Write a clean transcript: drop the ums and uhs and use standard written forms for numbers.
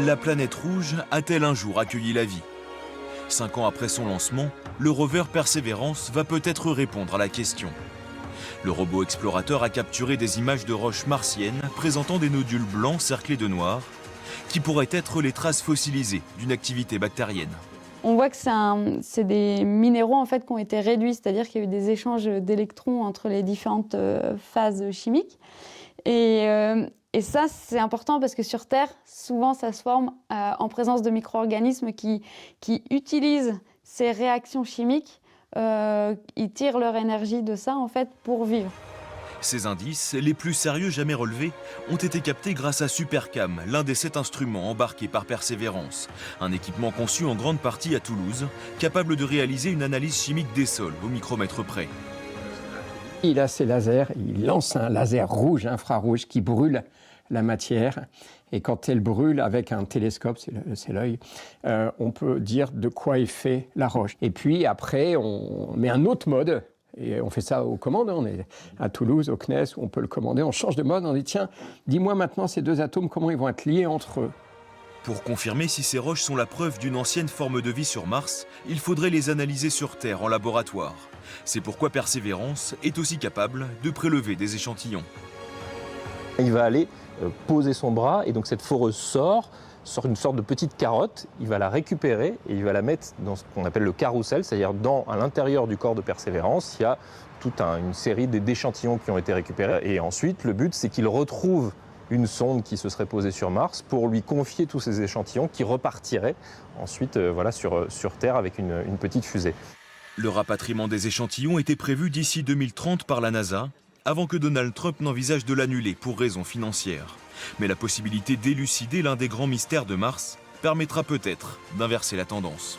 La planète rouge a-t-elle un jour accueilli la vie? 5 ans après son lancement, le rover Perseverance va peut-être répondre à la question. Le robot explorateur a capturé des images de roches martiennes présentant des nodules blancs cerclés de noir, qui pourraient être les traces fossilisées d'une activité bactérienne. On voit que c'est des minéraux en fait, qui ont été réduits, c'est-à-dire qu'il y a eu des échanges d'électrons entre les différentes phases chimiques. Et ça, c'est important parce que sur Terre, souvent, ça se forme en présence de micro-organismes qui utilisent ces réactions chimiques. Ils tirent leur énergie de ça en fait, pour vivre. Ces indices, les plus sérieux jamais relevés, ont été captés grâce à Supercam, l'un des 7 instruments embarqués par Perseverance. Un équipement conçu en grande partie à Toulouse, capable de réaliser une analyse chimique des sols au micromètre près. Il a ses lasers, il lance un laser rouge, infrarouge, qui brûle la matière. Et quand elle brûle avec un télescope, c'est l'œil, on peut dire de quoi est fait la roche. Et puis après, on met un autre mode. Et on fait ça aux commandes, on est à Toulouse, au CNES, où on peut le commander, on change de mode, on dit tiens, dis-moi maintenant ces deux atomes, comment ils vont être liés entre eux. Pour confirmer si ces roches sont la preuve d'une ancienne forme de vie sur Mars, il faudrait les analyser sur Terre en laboratoire. C'est pourquoi Perseverance est aussi capable de prélever des échantillons. Il va aller poser son bras et donc cette foreuse sort une sorte de petite carotte, il va la récupérer et il va la mettre dans ce qu'on appelle le carrousel, c'est-à-dire à l'intérieur du corps de Persévérance, il y a toute une série d'échantillons qui ont été récupérés. Et ensuite, le but, c'est qu'il retrouve une sonde qui se serait posée sur Mars pour lui confier tous ces échantillons qui repartiraient ensuite sur Terre avec une petite fusée. Le rapatriement des échantillons était prévu d'ici 2030 par la NASA, avant que Donald Trump n'envisage de l'annuler pour raisons financières. Mais la possibilité d'élucider l'un des grands mystères de Mars permettra peut-être d'inverser la tendance.